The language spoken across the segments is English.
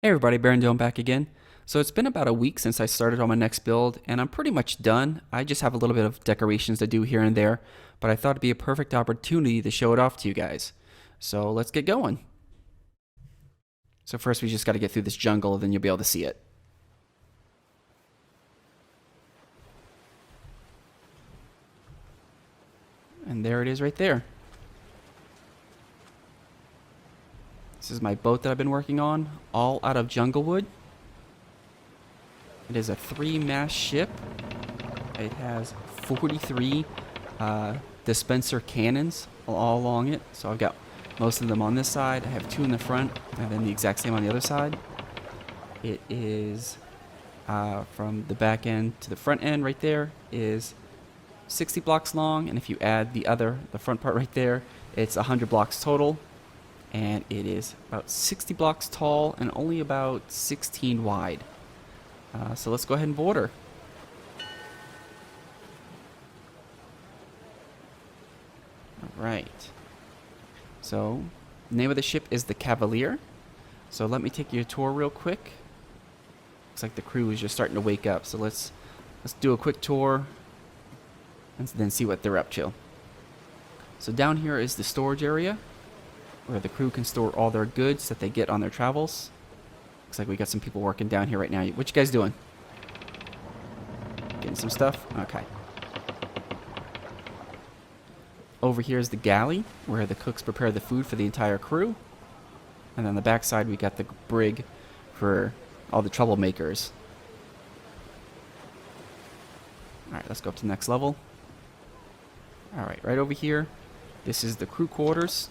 Hey everybody, BarrenDome back again. So it's been about a week since I started on my next build, and I'm pretty much done. I just have a little bit of decorations to do here and there, but I thought it'd be a perfect opportunity to show it off to you guys. So let's get going. So first we just got to get through this jungle, then you'll be able to see it. And there it is right there. This is my boat that I've been working on, all out of jungle wood. It is a 3-mast ship. It has 43 dispenser cannons all along it. So I've got most of them on this side. I have 2 in the front, and then the exact same on the other side. It is from the back end to the front end right there is 60 blocks long, and if you add the front part right there, it's 100 blocks total. And it is about 60 blocks tall and only about 16 wide. So let's go ahead and board her. Alright. So, the name of the ship is the Cavalier. So let me take you a tour real quick. Looks like the crew is just starting to wake up. So let's do a quick tour and then see what they're up to. So down here is the storage area, where the crew can store all their goods that they get on their travels. Looks like we got some people working down here right now. What you guys doing? Getting some stuff? Okay. Over here is the galley, where the cooks prepare the food for the entire crew. And on the back side, we got the brig for all the troublemakers. Alright, let's go up to the next level. Alright, right over here, this is the crew quarters.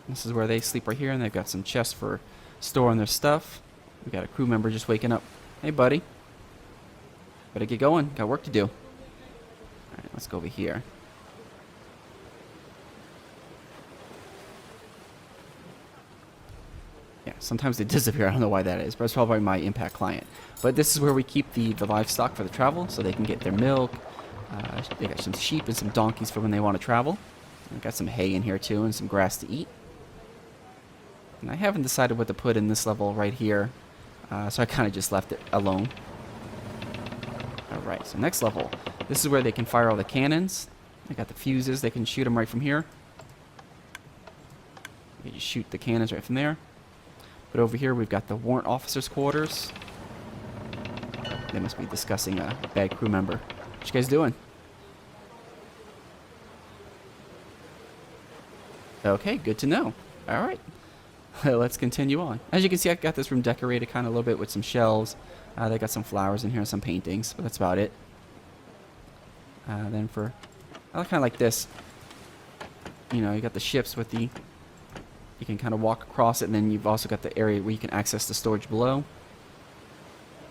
This is where they sleep right here, and they've got some chests for storing their stuff. We got a crew member just waking up. Hey, buddy. Better get going. Got work to do. Alright, let's go over here. Yeah, sometimes they disappear. I don't know why that is, but it's probably my impact client. But this is where we keep the livestock for the travel, so they can get their milk. They got some sheep and some donkeys for when they want to travel. We got some hay in here, too, and some grass to eat. And I haven't decided what to put in this level right here, so I kind of just left it alone. Alright, so next level. This is where they can fire all the cannons. They got the fuses. They can shoot them right from here. You just shoot the cannons right from there. But over here we've got the warrant officers' quarters. They must be discussing a bad crew member. What you guys doing? Okay, good to know. Alright. Let's continue on. As you can see, I got this room decorated kind of a little bit with some shelves. They got some flowers in here and some paintings, but that's about it. Then I kind of like this. You know, you got the ships with the... You can kind of walk across it, and then you've also got the area where you can access the storage below.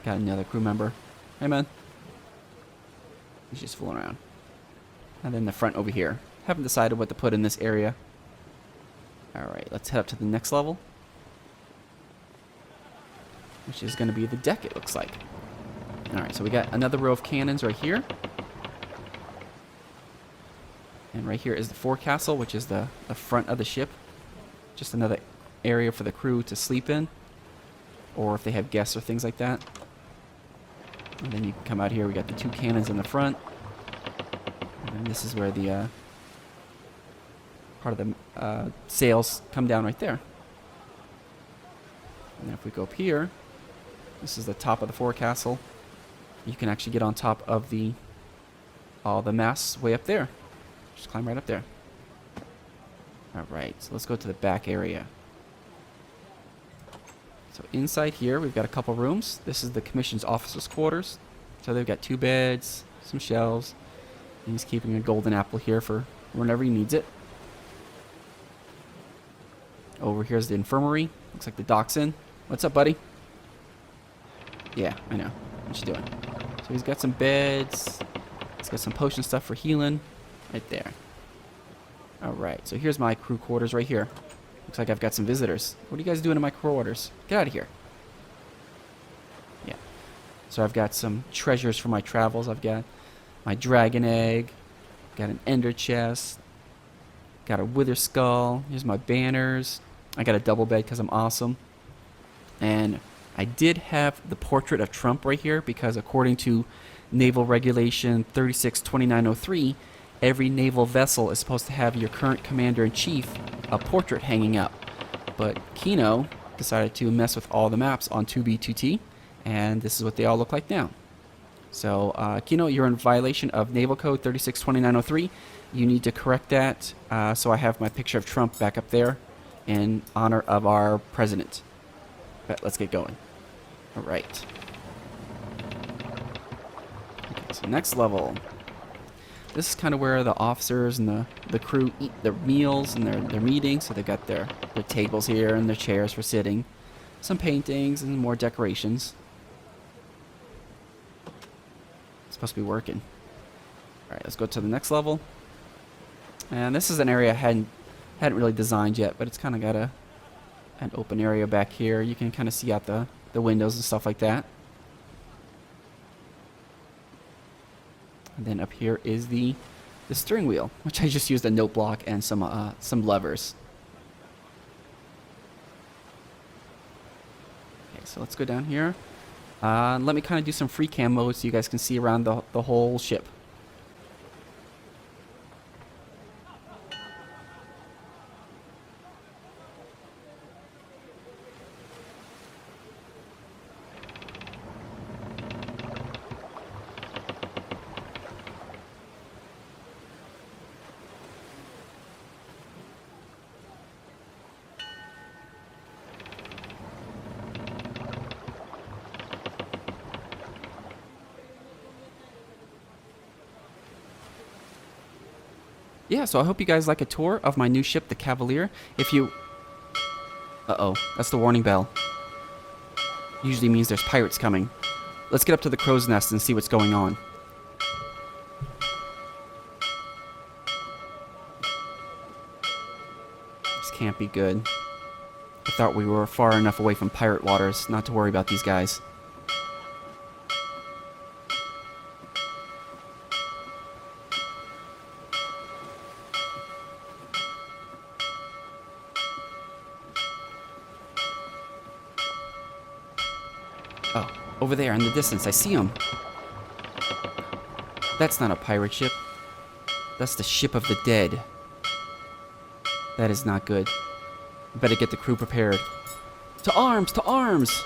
Got another crew member. Hey, man. He's just fooling around. And then the front over here. Haven't decided what to put in this area. Alright, let's head up to the next level, which is going to be the deck, it looks like. Alright, so we got another row of cannons right here. And right here is the forecastle, which is the front of the ship. Just another area for the crew to sleep in, or if they have guests or things like that. And then you can come out here, we got the 2 cannons in the front. And this is where the... part of the sails come down right there. And if we go up here, this is the top of the forecastle. You can actually get on top of all the masts way up there. Just climb right up there. Alright, so let's go to the back area. So inside here, we've got a couple rooms. This is the commission's officers' quarters. So they've got 2 beds, some shelves. And he's keeping a golden apple here for whenever he needs it. Over here's the infirmary. Looks like the doc's in. What's up, buddy? Yeah, I know. What you doing? So he's got some beds. He's got some potion stuff for healing. Right there. Alright, so here's my crew quarters right here. Looks like I've got some visitors. What are you guys doing in my quarters? Get out of here. Yeah. So I've got some treasures for my travels. I've got my dragon egg. Got an ender chest. Got a wither skull. Here's my banners. I got a double bed because I'm awesome. And I did have the portrait of Trump right here because according to Naval Regulation 362903, every naval vessel is supposed to have your current commander-in-chief a portrait hanging up. But Kino decided to mess with all the maps on 2B2T, and this is what they all look like now. So, Kino, you're in violation of Naval Code 362903. You need to correct that, so I have my picture of Trump back up there in honor of our president. But let's get going. All right. Okay, so next level. This is kind of where the officers and the crew eat their meals and their meetings. So they've got their tables here and their chairs for sitting. Some paintings and more decorations. It's supposed to be working. All right, let's go to the next level. And this is an area I hadn't really designed yet, but it's kind of got an open area back here. You can kind of see out the windows and stuff like that. And then up here is the steering wheel, which I just used a note block and some levers. Okay, so let's go down here. Let me kind of do some free cam mode so you guys can see around the whole ship. Yeah, so I hope you guys like a tour of my new ship, the Cavalier. If you... Uh-oh, that's the warning bell. Usually means there's pirates coming. Let's get up to the crow's nest and see what's going on. This can't be good. I thought we were far enough away from pirate waters not to worry about these guys. Oh, over there in the distance, I see him. That's not a pirate ship. That's the ship of the dead. That is not good. Better get the crew prepared. To arms! To arms!